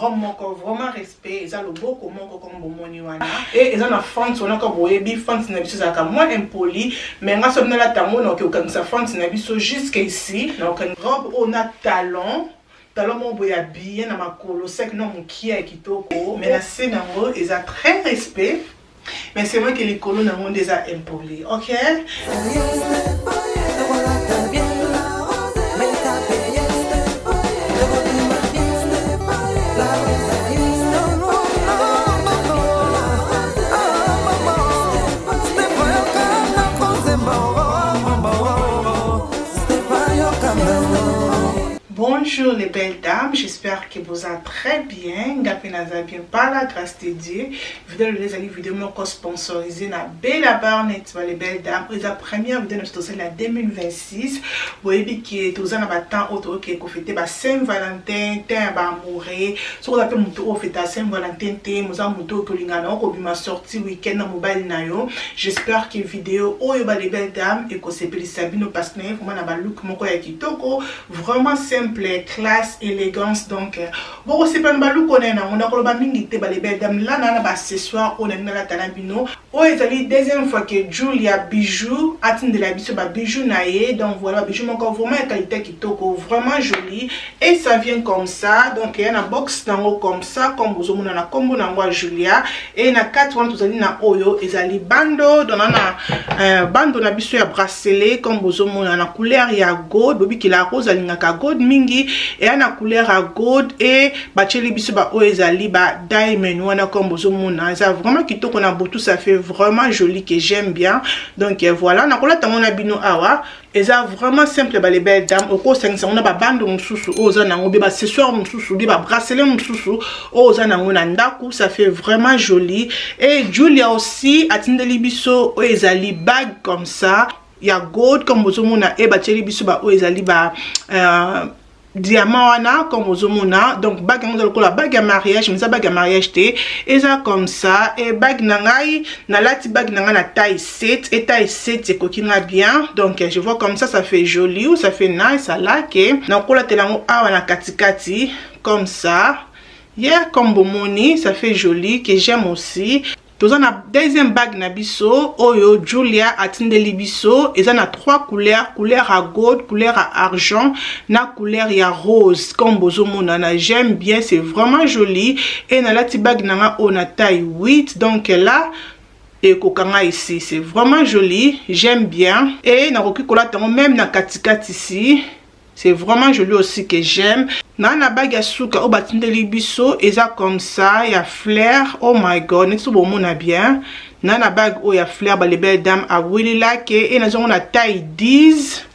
robe moko vraiment respect eza loboko moko comme bomoni wana et eza na fente wana ka boyebi fente na biso za ka moins impoli mais nga so na la tango na ke okangisa fente na biso jusqu'à ici donc robe on a talon mon boya bien na makolo sec non mon qui est kitoko mais la scène nango eza très respect mais c'est moi qui les colons nango déjà impoli OK. Bonjour les belles dames, j'espère que vous allez très bien. Gapenaza bien par la grâce de Dieu. Vidéo les amis vidéo mon sponsorisé na Bella Barnett les belles dames. Et la première vidéo de la 2026. Vous voyez que tous en temps auto qui fêté ba Saint-Valentin, temps ba amoureux. Sur la muto fêté Saint-Valentin, nous avons muto que lingana ko bima sorti week-end na mobile na yo. J'espère que vidéo oyo ba les belles dames et que c'est peli sabino parce que vraiment na ba look moko ya kitoko vraiment simple, classe, élégance. Donc bon c'est pas balou connaît na on a koloba mingi te ba les belles dames là na ba ce soir on a na talabino o ezali deuxième fois que Julia bijou atteint de la biso ba bijou naie donc voilà bijou encore vraiment qualité kitoko vraiment joli et ça vient comme ça donc il y a une box nango comme ça comme vous omona na kombo nango Julia et na 4 ans tozali na oyo ezali bando donc na bando na biso ya bracelet comme vous omona na couleur ya gold bobi ki la rose alingaka gold mingi et na couleur à gold et bacheli biso ba oyo ezali ba diamond wana comme vous omona ça vraiment kitoko na botu ça fait vraiment joli que j'aime bien donc voilà na kola tango na bino awa et ça vraiment simple ba les belles dames oko sengisa on a ba bando mususu oza nango be ba accessoire mususu be ba bracelet mususu oza nango na ndaku ça fait vraiment joli et Julia aussi atindeli biso o ezali bag comme ça il y a gold comme vous omona et bacheli biso ba o ezali ba diamant wana comme vous omona donc bague la bague à mariage mais ça bague à mariage té et ça comme ça et bague nangai na lati bague nanga na taille 7 et taille 7 c'est coquina bien donc je vois comme ça fait joli ou ça fait nice à laquer na kola telango awa na katikati comme ça yeah comme bomoni ça fait joli que j'aime aussi. Nous avons la deuxième bague na biso oyo Julia atindeli biso et ça na 3 couleurs, couleur à gold, couleur à argent, na couleur ya rose comme bozomona na j'aime bien c'est vraiment joli et na la petite bague na on a taille 8 donc là et kokanga ici c'est vraiment joli j'aime bien et na roki kola tango même na katikati ici c'est vraiment joli aussi que j'aime. Na na bague ya suka o batindeli biso eza comme ça ya fleur oh my god nexo bomona bien na na bague o ya fleur ba les belles dames a wili like et na zongo na taille 10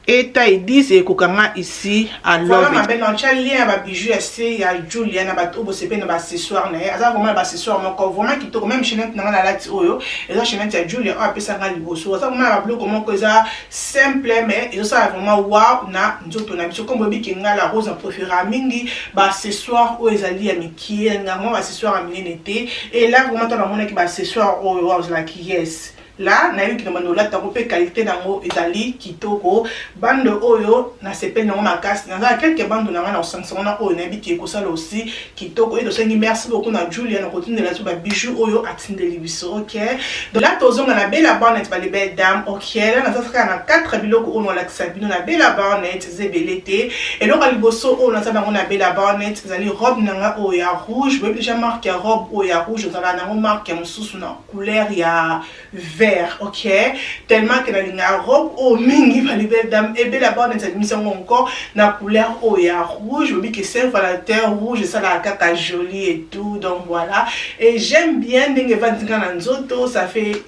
et taille 10 et kokanga ici à love voilà ma belle on tient lien ba bijou assez ya Julia na ba obo sepe na ba accessoire na aza vraiment ba accessoire moko vraiment kitoko même chaînette na la lati oyo eza chaînette ya Julia o apesa nga liboso aza vraiment ba bloc comment que ça simple mais et ça vraiment wow na nzoto na biso comme bobi kinga la rose en préféré mingi ba accessoire o ezali ya mikie nga mo ba accessoire a minete et là vraiment ta mona ki ba accessoire o wow la ki yes. Là, na eu qui demande la tapé qualité nango ezali kitoko bande oyo na sepel nango makasi na quelques bandes na na 500 na oyo na bi ki ko sala aussi kitoko et de sengi merci beaucoup na Julia na continue la ba bijou oyo atindeli biso OK donc là tozonga na Bella Barnett ba les belles dames OK là na saka na 4 biloko oyo la kisabino na Bella Barnett zebelete et donc aliboso oyo na saka na Bella Barnett ezali robe nanga oyo ya rouge boy déjà marque robe oyo ya rouge za na marque mususu na couleur ya vert OK tellement que la robe au mingi va les belles dames et Bella Barnett cette émission encore na couleur au ya rouge je dis que c'est Valentin rouge ça la caca jolie et tout donc voilà et j'aime bien dingue vantinga na nzoto ça fait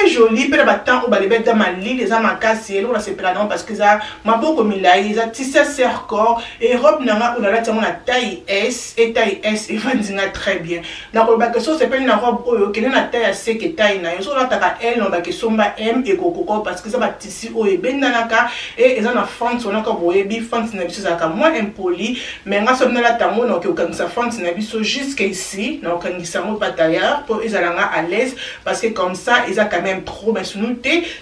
joli pe ba temps au ba les belles dames ali les ama cassé là c'est plat parce que ça ma beaucoup milai ça tissé serre corps et robe nanga on a la taille S et taille S et vantinga très bien na ko ba que ça c'est pas une robe oyo que na taille C que taille na yo so la taka L on va que somba M et coco parce que ça va tissu oyo bendanaka et ils en a fente on a ko boyebi fente na biso ça ka moins impoli mais nga so na la tango na ko kangisa fente na biso jusqu'à ici na ko kangisa mo pataya pour ils alanga à l'aise parce que comme ça ils ça quand même trop mais sinon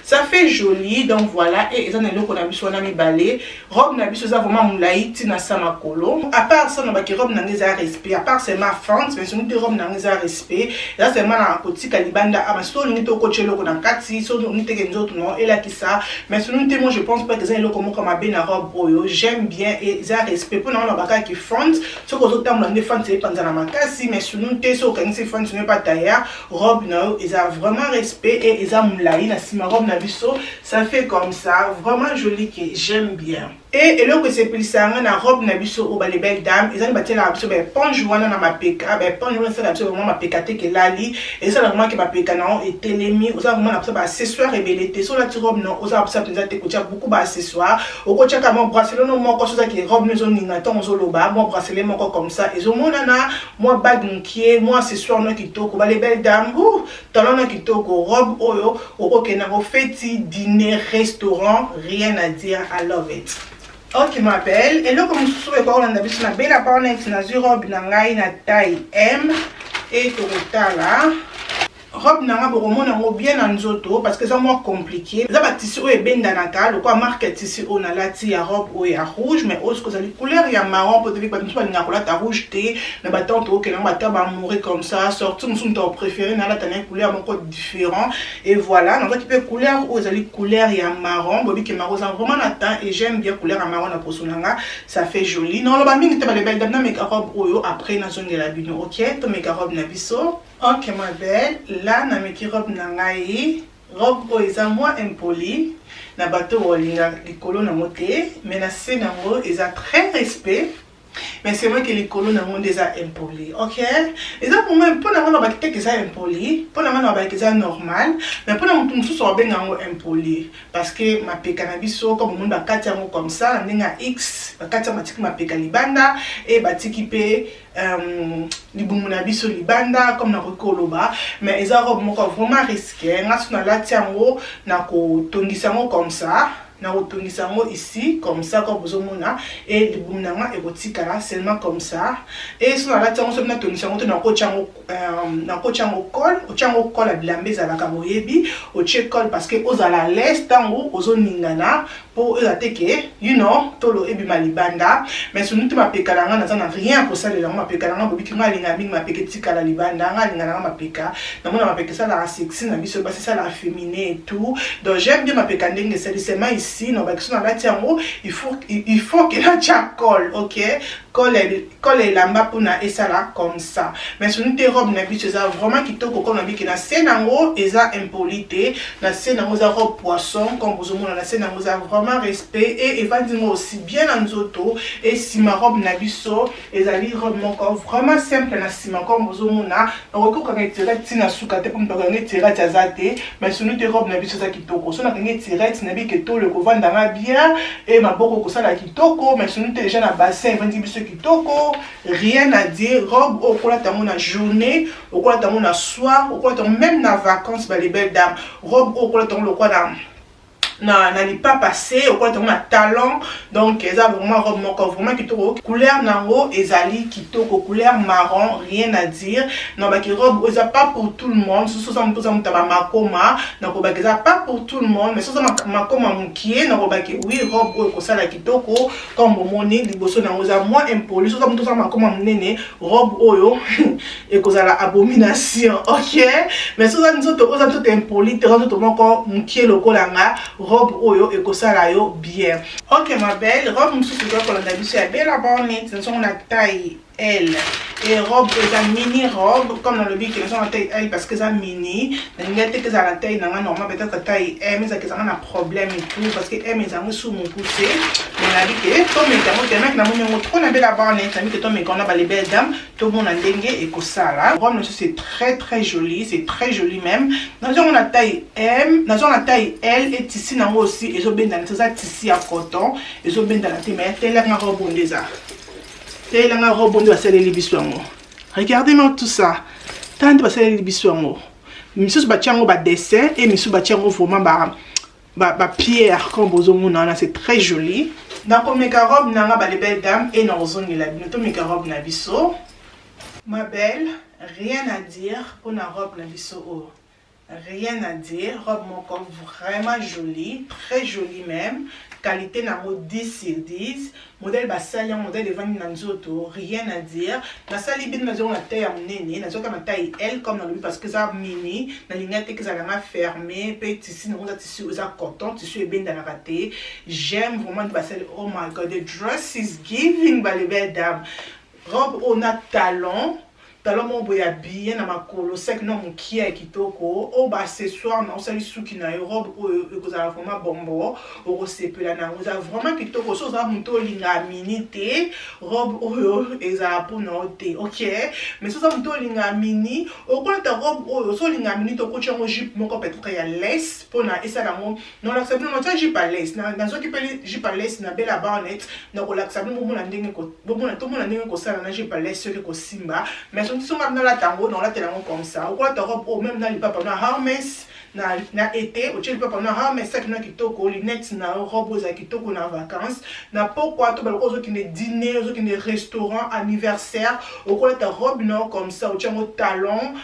ça fait joli donc voilà et ça n'est le qu'on a mis sur la mi balai robe n'a biso ça vraiment moulaï tina sama kolo à part ça on va que robe n'a pas respect à part c'est ma fente mais sinon robe n'a pas respect là c'est mal en petit calibanda ah mais so on est au coach le qu'on a kati so on est que nous autres non et là qui ça mais sinon moi je pense pas que ça est le comme bien la robe oyo j'aime bien et ça respect pour nous on va qui fente ce que autres temps on est fente c'est pas dans ma casse mais sinon t'es so quand c'est fente ce n'est pas tailleur robe non ils a vraiment respect et ils a moulaï la si ma robe n'a biso ça fait comme ça vraiment joli que j'aime bien et là que c'est plus ça na robe na biso au les belles dames ils ont battu la biso ben ponge wana na ma peka ben ponge wana ça la biso vraiment ma peka te que lali et ça vraiment que ma peka non et télémi aux vraiment la biso ba accessoire et belleté sur la robe non aux ça tu te coûte beaucoup ba accessoire au coach ka mon bracelet non mon chose qui robe nous on ninga ton zo loba mon bracelet mon comme ça et au mon nana moi bag nkié moi accessoire non qui toko ba les belles dames ou talon non qui toko robe oyo au que na fête dîner restaurant rien à dire I love it. Ok ma belle et là comme je suis on a vu sur la belle apparence na robe na ngai na taille M et total là robe nanga boromona ngo bien na nzoto parce que ça moins compliqué ça ba tissu e benda na ka le quoi marque tissu on a lati ya robe ou ya rouge mais autre que ça les couleurs ya marron peut-être pas nous pas linga kola ta rouge té na ba tante que na ba ta ba mourir comme ça sortir nous ton préféré na la tane couleur mon code différent et voilà donc qui peut couleur ou les couleurs ya marron bobi que marron vraiment na temps et j'aime bien couleur ya marron na posonanga ça fait joli non le ba mingi te ba les belles dames na make robe oyo après na zone de la bino OK to make robe na biso. Ok ma belle, là na meki robe na ngai, robe oyo moins impoli, na bateau olinga likolo na moté, mais na se nango eza très respect. Mais c'est vrai que les colons n'ont déjà impoli, ok? Et ça pour moi, pour nous avoir que ça impoli, pour nous avoir que ça normal, mais pour nous tous sur bien impoli, parce que ma cannabis comme monde ba katia comme ça, n'enga X, ba katia matik ma libanda et ba tikipe libumuna biso libanda comme na rekoloba, mais ils ont vraiment risqué, ngas na latiango na ko tongisango comme ça. Na otongisango ici comme ça comme vous mona et le boumnanga et botikala seulement comme ça et sur la tiango so na tongisango na ko chango col à bilambe za la kaboyebi o check col parce que aux à la l'est tango ozo ningana pour eux ateke you know tolo ebi malibanda mais sur nous ma pekalanga na rien pour ça le ma pekalanga bobi ki ngalinga mingi ma peketikala libanda ngalinga ma peka na mona ma pekesa la sexy na biso c'est ça la féminin et tout donc j'aime bien ma pekandenge c'est seulement ici non parce que dans la tiango il faut que la tia colle ok colle lamba pour na et ça là comme ça mais sur une robe na biso ça vraiment qui toko comme na bi ki na senango eza impolité na senango za robe poisson comme vous mona na senango za vraiment respect et évidemment aussi bien en zoto et si ma robe na biso ezali robe mon corps vraiment simple na si ma comme vous mona on ko ka tirer tina suka te pour me donner tirer tazate mais sur une robe na biso ça qui toko so na ka tirer na bi ke to le ko vanda bien et ma boko ko ça la qui toko mais sur une déjà na bassin vandi biso kitoko rien à dire robe au kola ta mona journée au kola ta mona soir au kola ta même na vacances ba les belles dames robe au kola ta le quoi n'allait pas passer au quoi on a talent donc ils ont vraiment robe mon corps vraiment qui couleur nango ezali kitoko couleur marron rien à dire non bah qui robe ça pas pour tout le monde sous ça me taba makoma donc bah ça pas pour tout le monde mais sous ça makoma mukie non bah qui oui robe ko ça la kitoko comme moni liboso nango za moins impoli sous ça makoma nene robe oyo et ko ça la abomination ok mais sous ça nous autres impoli te rendre tout mon corps mukie lokolanga robe oyo et que ça là yo bien. Ok ma belle, robe nous sous pour la d'habitude est belle la bonne, nous sommes la taille L et robe est mini robe comme dans le bic nous sommes la taille L parce que ça mini, nous avons que ça la taille normal peut-être taille M ça que ça a un problème et tout parce que M est en sous mon poussé. On a dit que toi mais mec na mon trop na belle la bonne, ça dit que toi mais quand on a les belles dames, tout le monde a dengue et que ça là. Robe nous c'est très joli, c'est très joli même. Nous avons la taille M, nous avons la taille L et ici nous aussi ils ont bien dans ça tissu à coton, ils ont bien dans la mais telle la robe déjà. Telle la robe de passer les libisouango. Regardez-moi tout ça. Tant de passer les libisouango. Monsieur batiango ba dessin et monsieur batiango vraiment ba pierre comme bozo mona c'est très joli. Donc comme mes robe nanga ba les belles dames et dans zone la bientôt mes robe na biso. Ma belle, rien à dire pour la robe na biso. rien à dire. Robe mon corps vraiment jolie, très jolie même. Qualité na mot 10 sur 10. Modèle basali, modèle de vani nanzoto, rien à dire. Na sali bin na zone la taille à nene, na zone la taille L comme dans le parce que ça mini, na lignette que ça l'a fermé, pe tissu na on tissu ça coton, tissu est bien dans la raté. J'aime vraiment de basali. Oh my god, the dress is giving by les belles dames. Robe on a talon. Talon mon boya bien na makolo sek non mon kia kitoko o ba accessoire na osali suki na robe o kozala vraiment bombo o kosepela na oza vraiment kitoko so za muto linga mini te robe oyo eza pour na te OK mais so za muto linga mini o ko ta robe oyo so linga mini to ko chango jupe moko peut-être ya lace pour na esa na mo non la sabino na jupe à lace na zo ki peli jupe à lace na bela barnet na ko la sabino mo na ndenge ko bo na to mo na ndenge ko sala na jupe à lace que ko simba mais si on a la tango dans la téléphone comme ça ou quoi ta robe ou même dans les papas na Hermès na été ou tu papa na Hermès ça qui na kitoko lunettes na robe za kitoko na vacances na pourquoi to ba ko qui ne dîner qui ne restaurant anniversaire ou quoi ta robe non comme ça ou tu as un talon.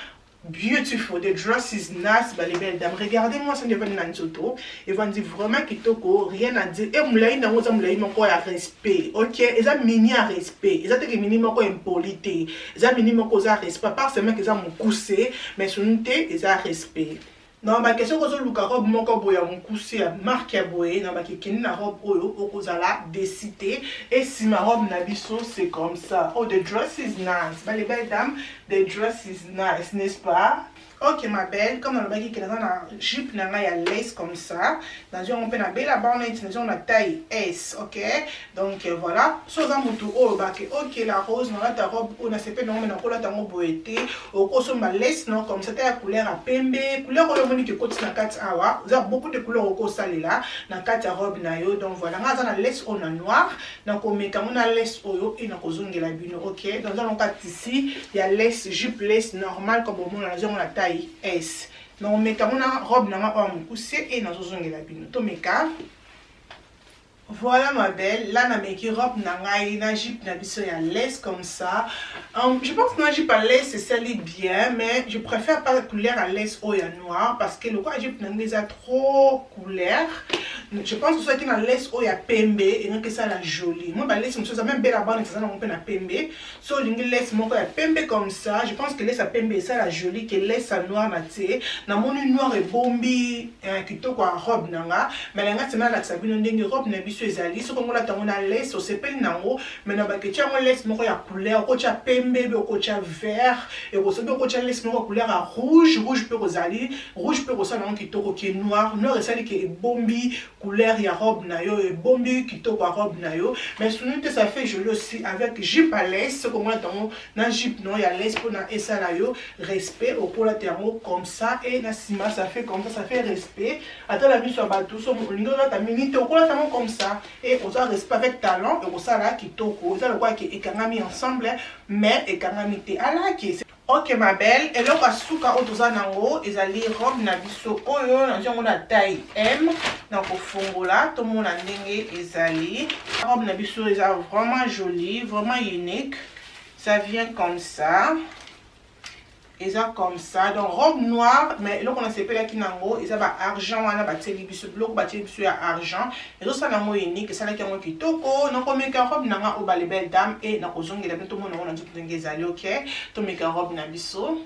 Beautiful, the dress is nice, bah les belles dames. Regardez-moi ça devant Nanzoto. Ils vont dire vraiment kitoko, rien à dire. Et moulay na moza moulay mon quoi à respect. OK, ils ont mini à respect. Ils ont été mini mon quoi impolité. Ils ont mini mon quoi à respect. Pas seulement qu'ils ont mon coussé, mais sur une tête ils ont respect. Non, ma question que je look robe mon corps boya mon coussé à marque à boyer non ma kikini na robe oyo okozala décidé et si ma robe na biso c'est comme ça. Oh, the dress is nice. Bah les belles dames, the dress is nice, n'est-ce pas? OK ma belle, comme on a dit que dans la jupe na ya lace comme ça, dans une on peut na belle barnette, dans une taille S, OK? Donc voilà, chose en mutu o baké OK la rose dans la robe on a sepé non mais na ko la tango boété, au koso ma lace non comme ça ta couleur à pembe, couleur o moni que côté na 4 awa, vous avez beaucoup de couleurs au ko salé là, na 4 robe na yo donc voilà, nga na lace on a noir, na ko meka on a lace oyo et na ko zongela bino OK? Dans un cas ici, il y a lace jupe lace normal comme on a on la taille S. Donc, mais comme on a robe na mon coussé et dans la bino. To meka. Voilà ma belle, là na meki robe na ngai na jupe na biso ya lace comme ça. Je pense que la jupe à lace c'est celle bien, mais je préfère pas la couleur à lace ou ya noir parce que le quoi jupe na ngai a trop couleur. Je pense que soit qu'il a lace ou ya pembe et non que ça la jolie. Moi ba lace ça même belle à bonne ça na on peut na pembe. So lingi lace moko ya pembe comme ça, je pense que lace à pembe ça la jolie que lace à noir na té. Na moni noir et bombi kitoko a robe nanga, mais la ngati na la sabino ndenge robe na biso ezali so kongola tango na lace o sepeli nango mais na baketia ngo lace moko ya couleur ko tia pembe be ko tia vert et ko sobe ko tia lace moko couleur à rouge pe kozali rouge pe kosa nango kitoko ki noir noir esali ke bombi couleur ya robe na yo et bombi kitoko a robe na yo mais sunite ça fait joli aussi avec jupe à lace so kongola tango na jupe non ya lace pour na esala yo respect au pour la termo comme ça et na sima ça fait comme ça fait respect attends la mise sur bateau so lingo na ta minute au kola tango comme ça et on respect avec talent et on ça là qui toko ça le quoi qui est kangami ensemble mais et kangami te ala qui OK ma belle et là suka otoza nango ezali robe na biso oyo na njongo na taille M na ko fongola to mona ndenge ezali robe na biso est vraiment jolie vraiment unique ça vient comme ça. Et ça comme ça donc robe noire mais là on a sepelé qui nango et ça va argent on a battu biso bloc battu biso ya argent et ça na mo unique ça là qui ngo kitoko na ko meka robe nanga o ba les belles dames et na ko zongela bientôt mo na nzoto ngezali OK to meka robe na biso.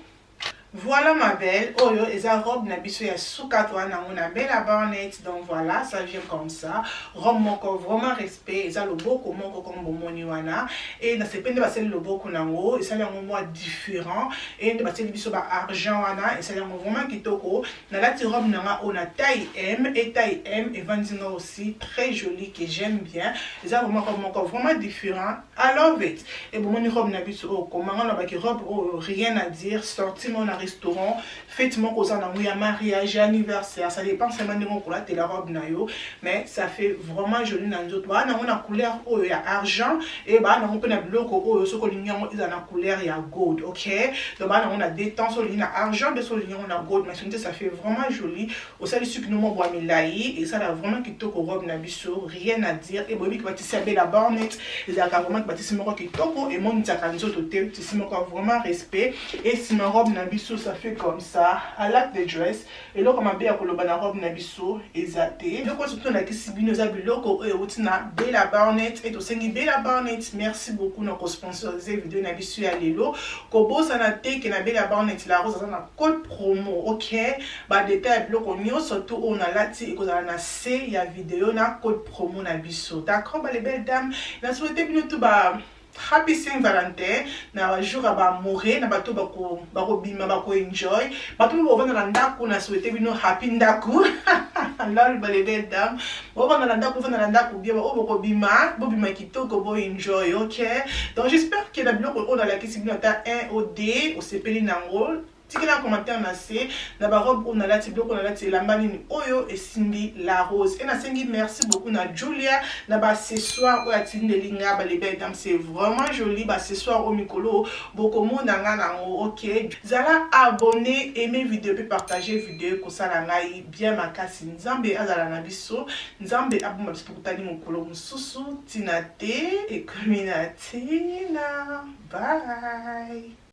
Voilà ma belle, oyo eza robe na biso ya suka to na ngona belle barnette donc voilà ça vient comme ça robe moko vraiment respect eza loboko moko comme bomoni wana et na sepende ba sel loboko nango et ça là moi différent et de ba sel biso ba argent wana et ça là vraiment kitoko na la ti robe nanga on a taille M et taille M et vandinga aussi très jolie que j'aime bien eza vraiment robe moko vraiment différent I love it et bomoni robe na biso o comment on a ba ki robe rien à dire sorti mon restaurant fête mon cousin na mariage anniversaire ça dépend seulement de mon couleur de la robe na yo mais ça fait vraiment joli dans d'autres ba na on a couleur oyo ya argent et ba na on peut na biloko oyo soko linyango ils na couleur ya gold OK donc ba na on a des temps sur na argent de sur linyango na gold mais ça fait vraiment joli au sali suki no mo bois milai et ça là vraiment kitoko robe na biso rien à dire et bobi qui va tisser la barnette ils a vraiment qui va tisser mo kitoko et mon tsaka nzoto te tisser mo vraiment respect et si ma robe na biso biso ça fait comme ça à l'acte de dress et là comme a bien koloba na robe na biso ezate donc surtout na kisibino za biloko e utina Bella Barnett et to sengi Bella Barnett merci beaucoup na ko sponsoriser vidéo na biso ya lelo ko bosa na teke na Bella Barnett la rose na code promo OK ba détail biloko nyonso surtout on a lati e ko na C ya vidéo na code promo na biso d'accord ba les belles dames na souhaité bino tout ba Happy Saint Valentin na jour ba mourir na bato bako bima bako enjoy bato bo vana ndako na souhaiter bino happy ndako lol ba les belles dames bo vana ndako bien bo bima kitoko bo enjoy OK donc j'espère que la biloko on a la kisi bino ta 1 au D au sepeli nango tikela commentaire na C na ba robe on a la biloko on a la elamba nini oyo et Cindy la rose et na sengi merci beaucoup na Julia na ba ce soir o atinde linga ba les belles dames c'est vraiment joli ba ce soir au mikolo boko monda nga nango OK zala abonné aimer vidéo puis partager vidéo ko sala ngai bien makasi nzambe azala na biso nzambe abuma biso kutani mokolo mususu tina te et communauté na bye.